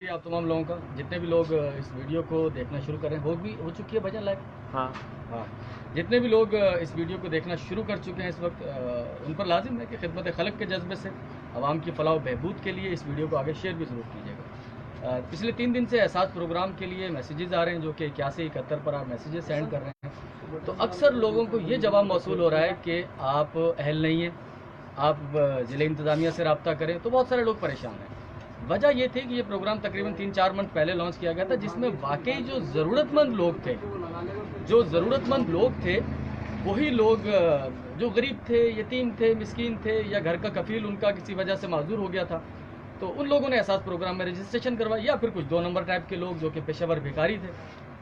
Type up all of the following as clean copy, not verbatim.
आप तमाम लोगों का, जितने भी लोग इस वीडियो को देखना शुरू करें, हो चुकी है भजन लाइव। हाँ हाँ, जितने भी लोग इस वीडियो को देखना शुरू कर चुके हैं इस वक्त, उन पर लाजिम है कि खिदमत खलक के जज्बे से आवाम की फलाह व बहबूद के लिए इस वीडियो को आगे शेयर भी ज़रूर कीजिएगा। पिछले 3 दिन से एहसास प्रोग्राम के लिए मैसेजेस आ रहे हैं, जो कि 8171 पर आप मैसेजेस सेंड कर रहे हैं। तो अक्सर लोगों को ये जवाब मौसूल हो रहा है कि आप अहल नहीं हैं, आप ज़िले इंतज़ामिया से रब्ता करें। तो बहुत सारे लोग परेशान हैं। वजह ये थी कि ये प्रोग्राम तकरीबन 3-4 मंथ पहले लॉन्च किया गया था, जिसमें वाकई जो ज़रूरतमंद लोग थे, वही लोग जो गरीब थे, यतीम थे, मिस्कीन थे, या घर का कफील उनका किसी वजह से माजूर हो गया था, तो उन लोगों ने एहसास प्रोग्राम में रजिस्ट्रेशन करवाया। या फिर कुछ 2 नंबर टाइप के लोग जो कि पेशेवर भिखारी थे,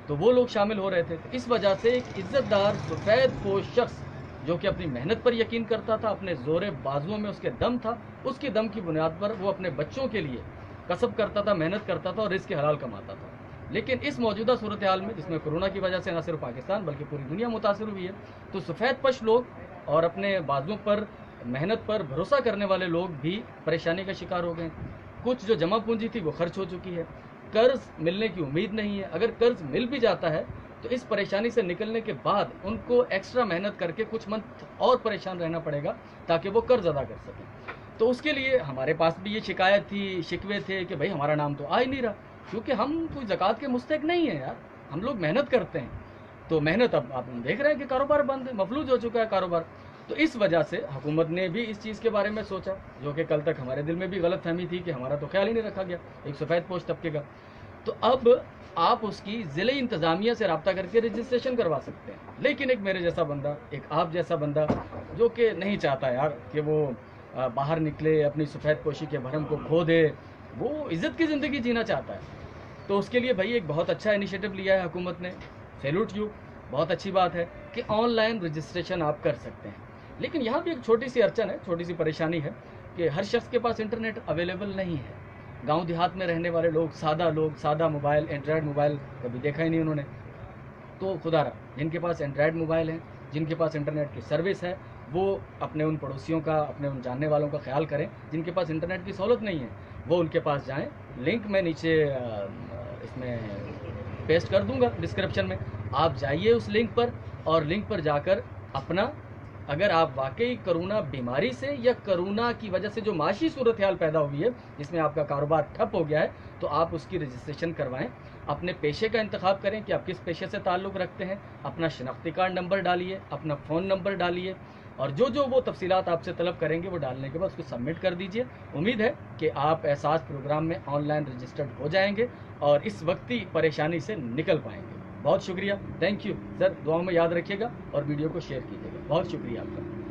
तो वो लोग शामिल हो रहे थे। तो इस वजह से एक इज़्ज़तदार सफ़ेद पोश शख्स जो कि अपनी मेहनत पर यकीन करता था, अपने ज़ोरे बाजुओं में उसके दम था, उसकी दम की बुनियाद पर वो अपने बच्चों के लिए कसब करता था, मेहनत करता था और रिज़्क़ हलाल कमाता था। लेकिन इस मौजूदा सूरत हाल में, जिसमें कोरोना की वजह से न सिर्फ पाकिस्तान बल्कि पूरी दुनिया मुतासर हुई है, तो सफ़ेद पश लोग और अपने बाजुओं पर मेहनत पर भरोसा करने वाले लोग भी परेशानी का शिकार हो गए। कुछ जो जमा पूंजी थी वो खर्च हो चुकी है, कर्ज मिलने की उम्मीद नहीं है। अगर कर्ज मिल भी जाता है तो इस परेशानी से निकलने के बाद उनको एक्स्ट्रा मेहनत करके कुछ मंथ और परेशान रहना पड़ेगा ताकि वो कर्ज अदा कर सकें। तो उसके लिए हमारे पास भी ये शिकायत थी, शिकवे थे कि भाई हमारा नाम तो आ ही नहीं रहा, क्योंकि हम कोई ज़कात के मुस्तहिक नहीं हैं यार, हम लोग मेहनत करते हैं। तो मेहनत, अब आप देख रहे हैं कि कारोबार बंद है, मफलूज हो चुका है कारोबार। तो इस वजह से हुकूमत ने भी इस चीज़ के बारे में सोचा, जो कि कल तक हमारे दिल में भी गलत फहमी थी कि हमारा तो ख्याल ही नहीं रखा गया एक सफ़ेद पोश तबके का। तो अब आप उसकी ज़िले इंतज़ामिया से रब्ता करके रजिस्ट्रेशन करवा सकते हैं। लेकिन एक मेरे जैसा बंदा, एक आप जैसा बंदा, जो कि नहीं चाहता यार कि वो बाहर निकले, अपनी सफ़ेद पोशी के भरम को खो दे, वो इज़्ज़त की ज़िंदगी जीना चाहता है, तो उसके लिए भाई एक बहुत अच्छा इनिशिएटिव लिया है हुकूमत ने। सैल्यूट यू, बहुत अच्छी बात है कि ऑनलाइन रजिस्ट्रेशन आप कर सकते हैं। लेकिन यहाँ भी एक छोटी सी अड़चन है, छोटी सी परेशानी है कि हर शख्स के पास इंटरनेट अवेलेबल नहीं है। गांव देहात में रहने वाले लोग, सादा मोबाइल, एंड्रॉयड मोबाइल कभी देखा ही नहीं उन्होंने। तो खुदारा जिनके पास एंड्रॉयड मोबाइल हैं, जिनके पास इंटरनेट की सर्विस है, वो अपने उन पड़ोसियों का, अपने उन जानने वालों का ख्याल करें जिनके पास इंटरनेट की सहूलत नहीं है, वो उनके पास जाएं। लिंक मैं नीचे इसमें पेस्ट कर दूंगा डिस्क्रिप्शन में, आप जाइए उस लिंक पर, और लिंक पर जाकर अपना, अगर आप वाकई कोरोना बीमारी से या कोरोना की वजह से जो माशी सूरत हाल पैदा हुई है, जिसमें आपका कारोबार ठप हो गया है, तो आप उसकी रजिस्ट्रेशन करवाएं। अपने पेशे का इंतखाब करें कि आप किस पेशे से ताल्लुक़ रखते हैं, अपना शनाख्ती कार्ड नंबर डालिए, अपना फ़ोन नंबर डालिए, और जो वो तफसीलात आपसे तलब करेंगे वो डालने के बाद उसको सबमिट कर दीजिए। उम्मीद है कि आप एहसास प्रोग्राम में ऑनलाइन रजिस्टर्ड हो जाएंगे और इस वक्ती परेशानी से निकल पाएंगे। बहुत शुक्रिया, थैंक यू सर, दुआओं में याद रखिएगा और वीडियो को शेयर कीजिएगा। बहुत शुक्रिया आपका।